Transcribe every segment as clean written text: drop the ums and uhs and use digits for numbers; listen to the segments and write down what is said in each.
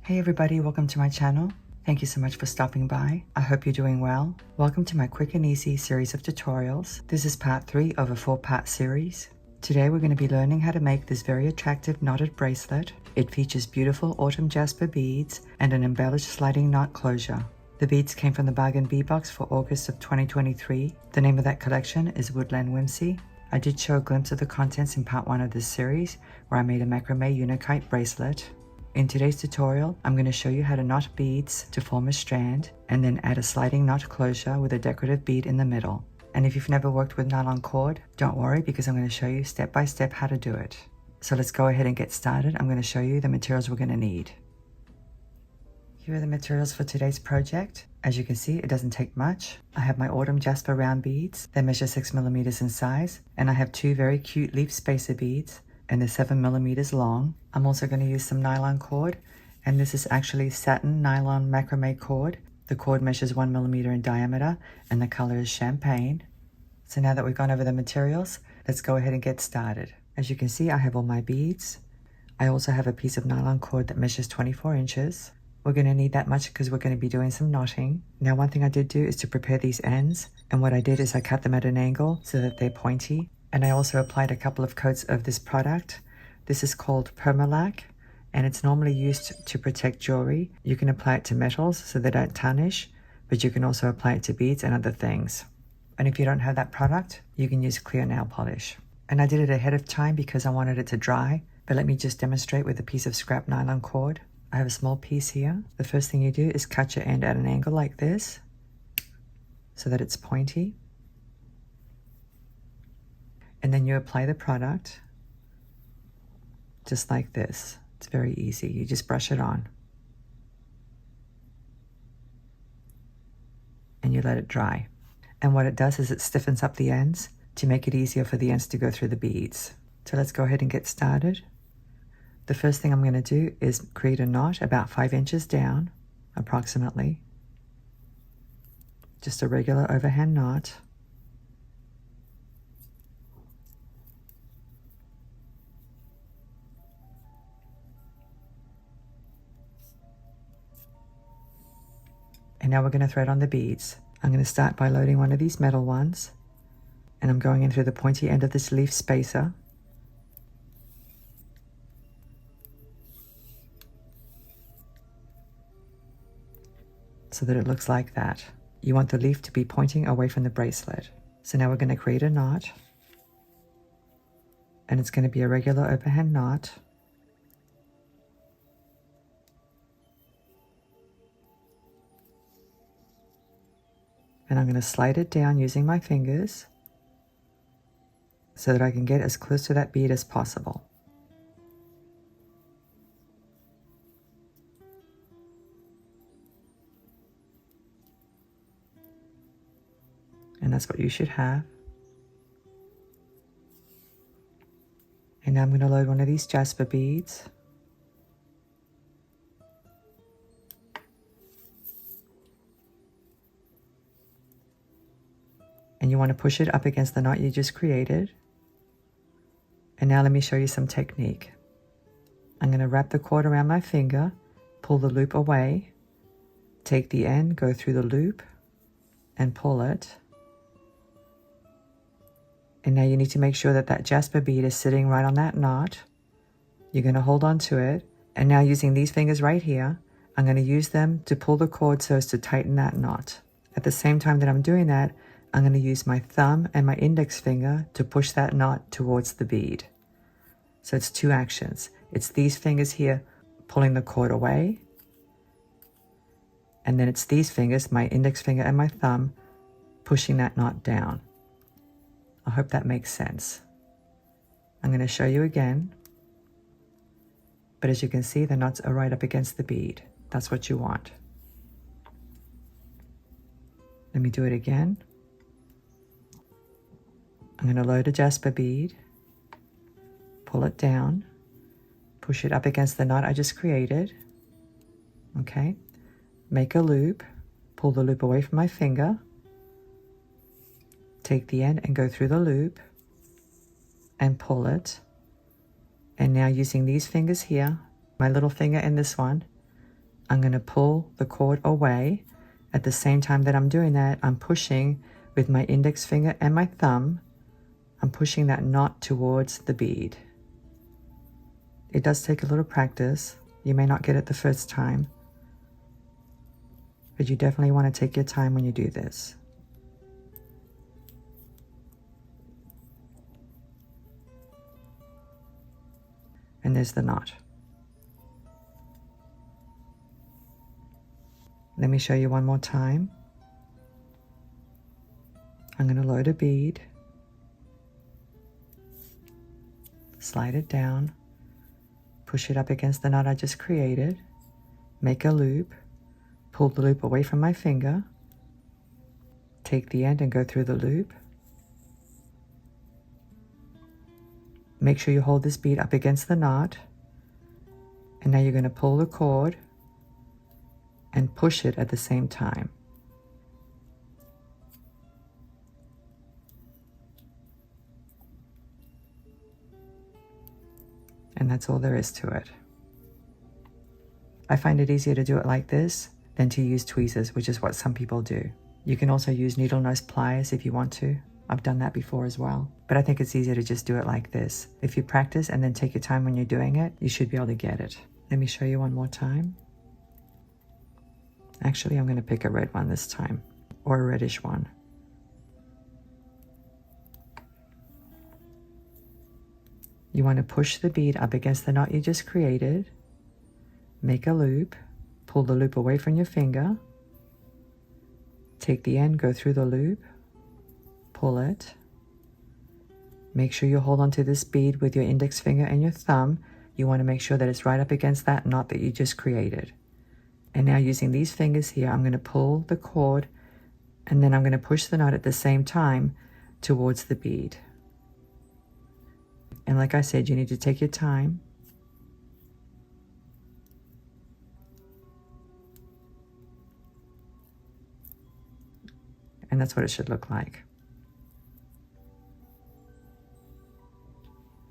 Hey everybody, welcome to my channel. Thank you so much for stopping by. I hope you're doing well. Welcome to my quick and easy series of tutorials. This is part 3 of a 4-part series. Today we're going to be learning how to make this very attractive knotted bracelet. It features beautiful autumn Jasper beads and an embellished sliding knot closure. The beads came from the bargain bee box for August of 2023. The name of that collection is Woodland Whimsy. I did show a glimpse of the contents in part 1 of this series where I made a macrame unikite bracelet. In today's tutorial, I'm going to show you how to knot beads to form a strand and then add a sliding knot closure with a decorative bead in the middle. And if you've never worked with nylon cord, don't worry because I'm going to show you step by step how to do it. So let's go ahead and get started. I'm going to show you the materials we're going to need. Here are the materials for today's project. As you can see, it doesn't take much. I have my autumn Jasper round beads. They measure 6mm in size, and I have 2 very cute leaf spacer beads, and they're 7mm long. I'm also going to use some nylon cord, and this is actually satin nylon macrame cord. The cord measures 1mm in diameter, and the color is champagne. So now that we've gone over the materials, let's go ahead and get started. As you can see, I have all my beads. I also have a piece of nylon cord that measures 24 inches. We're going to need that much because we're going to be doing some knotting. Now, one thing I did do is to prepare these ends, and what I did is I cut them at an angle so that they're pointy. And I also applied a couple of coats of this product. This is called Permalac, and it's normally used to protect jewelry. You can apply it to metals so they don't tarnish, but you can also apply it to beads and other things. And if you don't have that product, you can use clear nail polish. And I did it ahead of time because I wanted it to dry, but let me just demonstrate with a piece of scrap nylon cord. I have a small piece here. The first thing you do is cut your end at an angle like this so that it's pointy. And then you apply the product just like this. It's very easy. You just brush it on. And you let it dry. And what it does is it stiffens up the ends to make it easier for the ends to go through the beads. So let's go ahead and get started. The first thing I'm going to do is create a knot about 5 inches down, approximately. Just a regular overhand knot. And now we're going to thread on the beads. I'm going to start by loading one of these metal ones, and I'm going in through the pointy end of this leaf spacer. So that it looks like that. You want the leaf to be pointing away from the bracelet. So now we're going to create a knot, and it's going to be a regular overhand knot. And I'm going to slide it down using my fingers so that I can get as close to that bead as possible. And that's what you should have. And now I'm going to load one of these Jasper beads. And you want to push it up against the knot you just created. And now let me show you some technique. I'm going to wrap the cord around my finger, pull the loop away, take the end, go through the loop, and pull it. And now you need to make sure that that Jasper bead is sitting right on that knot. You're going to hold on to it. And now using these fingers right here, I'm going to use them to pull the cord so as to tighten that knot. At the same time that I'm doing that, I'm going to use my thumb and my index finger to push that knot towards the bead. So it's 2 actions. It's these fingers here pulling the cord away. And then it's these fingers, my index finger and my thumb, pushing that knot down. I hope that makes sense. I'm going to show you again. But as you can see, the knots are right up against the bead. That's what you want. Let me do it again. I'm going to load a Jasper bead, pull it down, push it up against the knot I just created. Okay, make a loop, pull the loop away from my finger, take the end and go through the loop and pull it. And now using these fingers here, my little finger and this one, I'm going to pull the cord away. At the same time that I'm doing that, I'm pushing with my index finger and my thumb. I'm pushing that knot towards the bead. It does take a little practice. You may not get it the first time, but you definitely want to take your time when you do this. And there's the knot. Let me show you one more time. I'm going to load a bead, slide it down, push it up against the knot I just created, make a loop, pull the loop away from my finger, take the end and go through the loop. Make sure you hold this bead up against the knot, and now you're going to pull the cord and push it at the same time. And that's all there is to it. I find it easier to do it like this than to use tweezers, which is what some people do. You can also use needle nose pliers if you want to. I've done that before as well. But I think it's easier to just do it like this. If you practice and then take your time when you're doing it, you should be able to get it. Let me show you one more time. Actually, I'm going to pick a red one this time, or a reddish one. You want to push the bead up against the knot you just created, make a loop, pull the loop away from your finger, take the end, go through the loop, pull it. Make sure you hold onto this bead with your index finger and your thumb. You want to make sure that it's right up against that knot that you just created. And now using these fingers here, I'm going to pull the cord, and then I'm going to push the knot at the same time towards the bead. And like I said, you need to take your time. And that's what it should look like.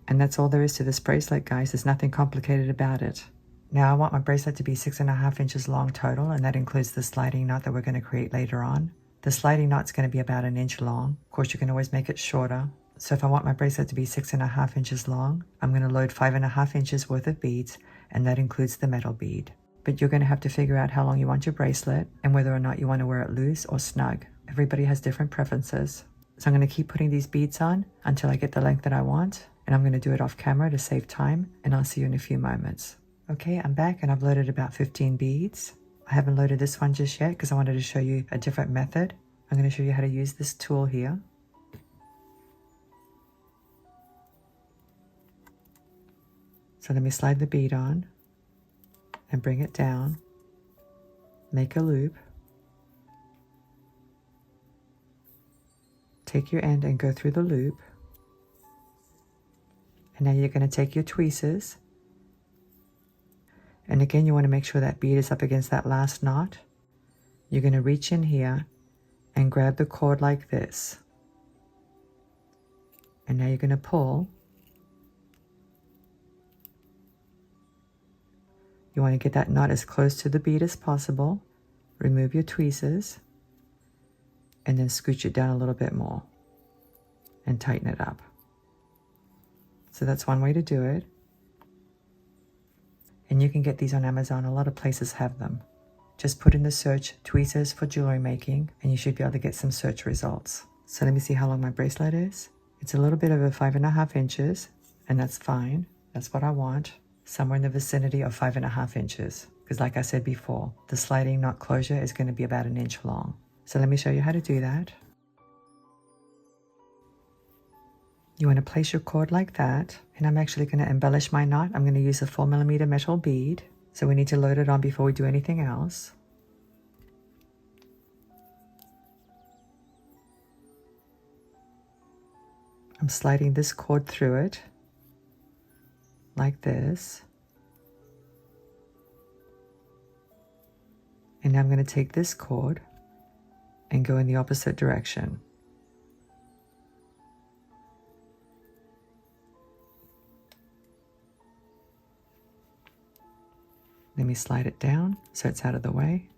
And that's all there is to this bracelet, guys. There's nothing complicated about it. Now I want my bracelet to be 6.5 inches long total, and that includes the sliding knot that we're going to create later on. The sliding knot's going to be about 1 inch long. Of course, you can always make it shorter. So if I want my bracelet to be 6.5 inches long, I'm going to load 5.5 inches worth of beads, and that includes the metal bead. But you're going to have to figure out how long you want your bracelet and whether or not you want to wear it loose or snug. Everybody has different preferences. So I'm going to keep putting these beads on until I get the length that I want, and I'm going to do it off camera to save time, and I'll see you in a few moments. Okay, I'm back and I've loaded about 15 beads. I haven't loaded this one just yet because I wanted to show you a different method. I'm going to show you how to use this tool here. So let me slide the bead on and bring it down, make a loop, take your end and go through the loop, and now you're going to take your tweezers, and again you want to make sure that bead is up against that last knot. You're going to reach in here and grab the cord like this, and now you're going to pull. You want to get that knot as close to the bead as possible. Remove your tweezers and then scooch it down a little bit more and tighten it up. So that's one way to do it. And you can get these on Amazon. A lot of places have them. Just put in the search tweezers for jewelry making and you should be able to get some search results. So let me see how long my bracelet is. It's a little bit over 5.5 inches, and that's fine. That's what I want. Somewhere in the vicinity of 5.5 inches. Because like I said before, the sliding knot closure is going to be about 1 inch long. So let me show you how to do that. You want to place your cord like that, and I'm actually going to embellish my knot. I'm going to use a 4mm metal bead. So we need to load it on before we do anything else. I'm sliding this cord through it like this. And now I'm going to take this cord and go in the opposite direction. Let me slide it down so it's out of the way.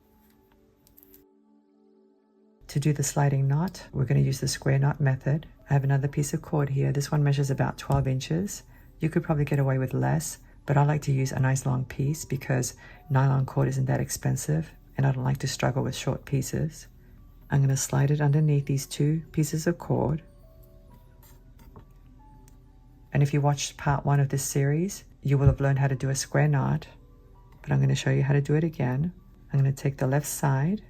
To do the sliding knot, we're going to use the square knot method. I have another piece of cord here. This one measures about 12 inches. You could probably get away with less, but I like to use a nice long piece because nylon cord isn't that expensive and I don't like to struggle with short pieces. I'm going to slide it underneath these two pieces of cord. And if you watched part 1 of this series, you will have learned how to do a square knot, but I'm going to show you how to do it again. I'm going to take the left side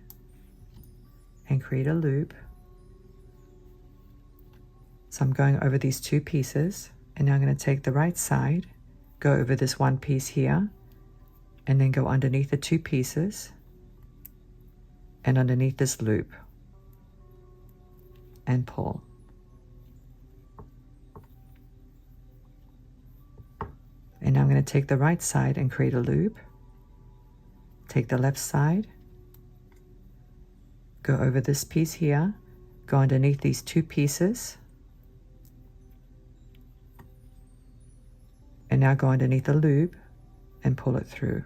and create a loop. So I'm going over these two pieces, and now I'm going to take the right side, go over this one piece here, and then go underneath the two pieces and underneath this loop and pull. And now I'm going to take the right side and create a loop, take the left side, go over this piece here, go underneath these two pieces, and now go underneath the loop and pull it through.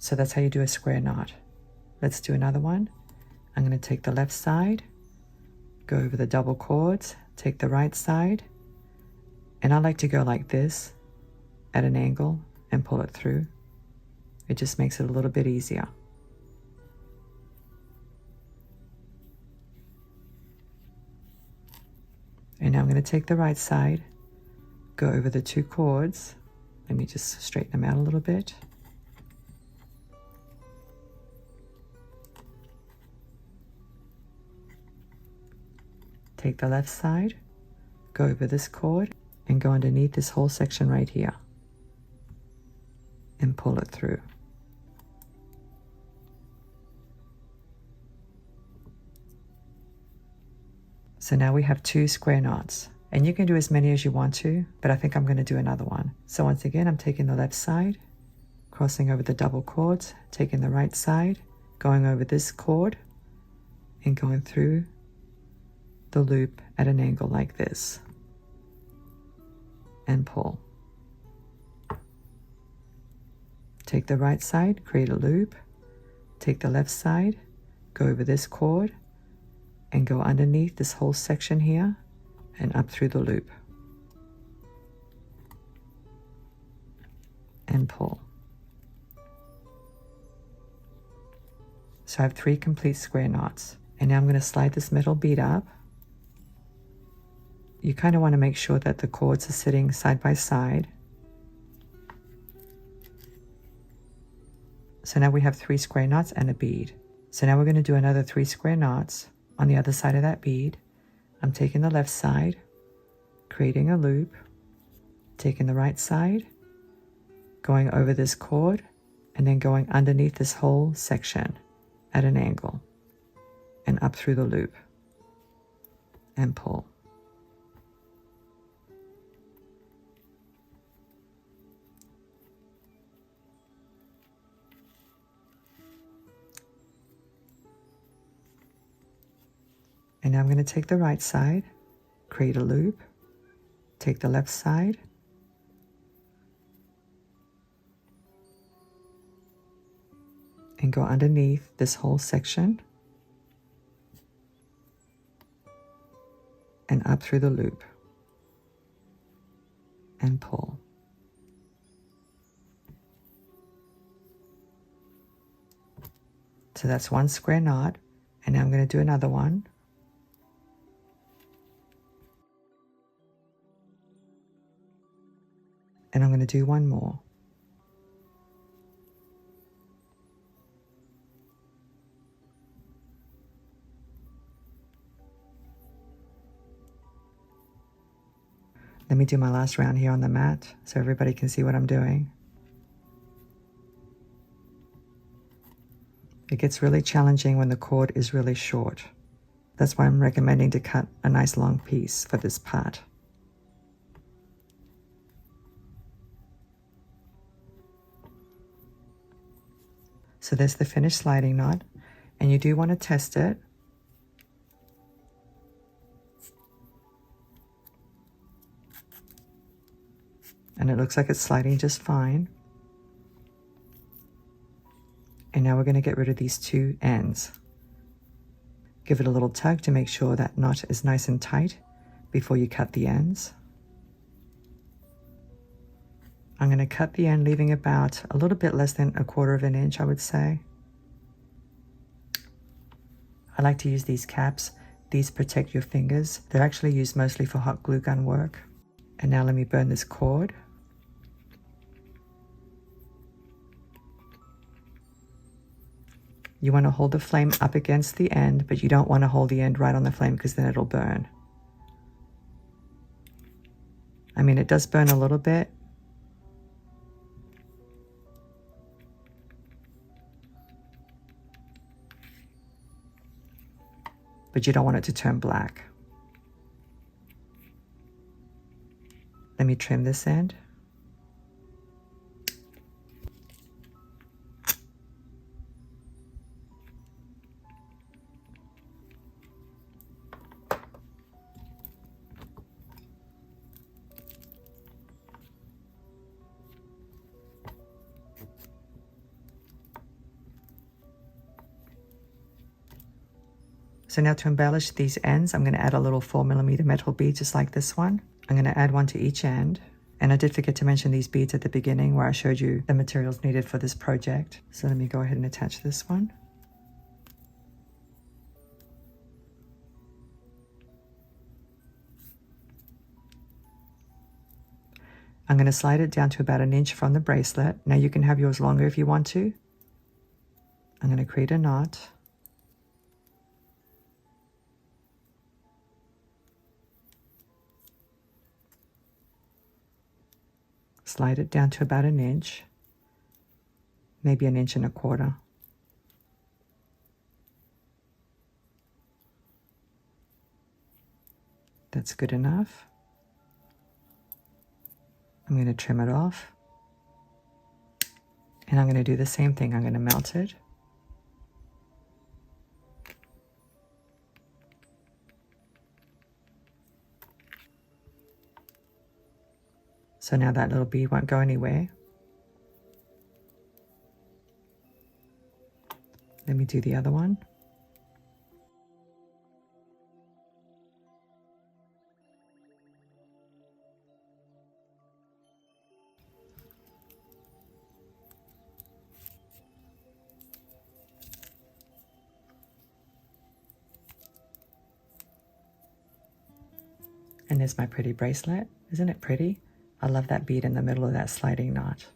So that's how you do a square knot. Let's do another one. I'm going to take the left side, go over the double cords, take the right side, and I like to go like this at an angle and pull it through. It just makes it a little bit easier. And now I'm going to take the right side, go over the two cords. Let me just straighten them out a little bit. Take the left side, go over this cord, and go underneath this whole section right here and pull it through. So now we have 2 square knots, and you can do as many as you want to, but I think I'm going to do another one. So once again, I'm taking the left side, crossing over the double cords, taking the right side, going over this cord, and going through the loop at an angle like this, and pull. Take the right side, create a loop, take the left side, go over this cord, and go underneath this whole section here and up through the loop and pull. So I have 3 complete square knots, and now I'm going to slide this middle bead up. You kind of want to make sure that the cords are sitting side by side. So now we have 3 square knots and a bead. So now we're going to do another 3 square knots on the other side of that bead. I'm taking the left side, creating a loop, taking the right side, going over this cord, and then going underneath this whole section at an angle and up through the loop and pull. And now I'm going to take the right side, create a loop, take the left side, and go underneath this whole section and up through the loop and pull. So that's 1 square knot, and now I'm going to do another one. And I'm going to do 1 more. Let me do my last round here on the mat so everybody can see what I'm doing. It gets really challenging when the cord is really short. That's why I'm recommending to cut a nice long piece for this part. So there's the finished sliding knot, and you do want to test it. And it looks like it's sliding just fine. And now we're going to get rid of these two ends. Give it a little tug to make sure that knot is nice and tight before you cut the ends. I'm going to cut the end, leaving about a little bit less than 1/4 of an inch, I would say. I like to use these caps. These protect your fingers. They're actually used mostly for hot glue gun work. And now let me burn this cord. You want to hold the flame up against the end, but you don't want to hold the end right on the flame because then it'll burn. I mean, it does burn a little bit. But you don't want it to turn black. Let me trim this end. So now to embellish these ends, I'm going to add a little 4mm metal bead just like this one. I'm going to add one to each end. And I did forget to mention these beads at the beginning where I showed you the materials needed for this project. So let me go ahead and attach this one. I'm going to slide it down to about 1 inch from the bracelet. Now you can have yours longer if you want to. I'm going to create a knot. Slide it down to about 1 inch, maybe 1.25 inches. That's good enough. I'm going to trim it off. And I'm going to do the same thing. I'm going to melt it. So now that little bead won't go anywhere. Let me do the other one. And there's my pretty bracelet. Isn't it pretty? I love that bead in the middle of that sliding knot.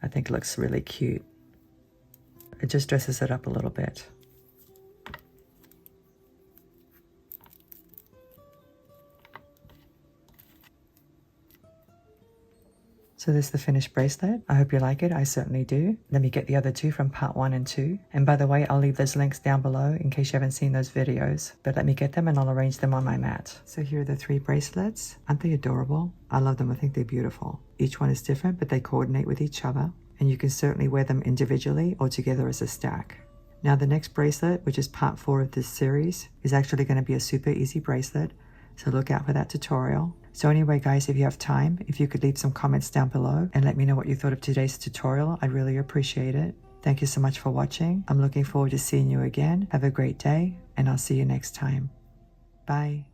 I think it looks really cute. It just dresses it up a little bit. So this is the finished bracelet. I hope you like it. I certainly do. Let me get the other two from part 1 and 2. And by the way, I'll leave those links down below in case you haven't seen those videos. But let me get them and I'll arrange them on my mat. So here are the 3 bracelets. Aren't they adorable? I love them. I think they're beautiful. Each one is different, but they coordinate with each other. And you can certainly wear them individually or together as a stack. Now the next bracelet, which is part 4 of this series, is actually going to be a super easy bracelet. So look out for that tutorial. So anyway guys, if you have time, if you could leave some comments down below and let me know what you thought of today's tutorial, I'd really appreciate it. Thank you so much for watching. I'm looking forward to seeing you again. Have a great day and I'll see you next time. Bye.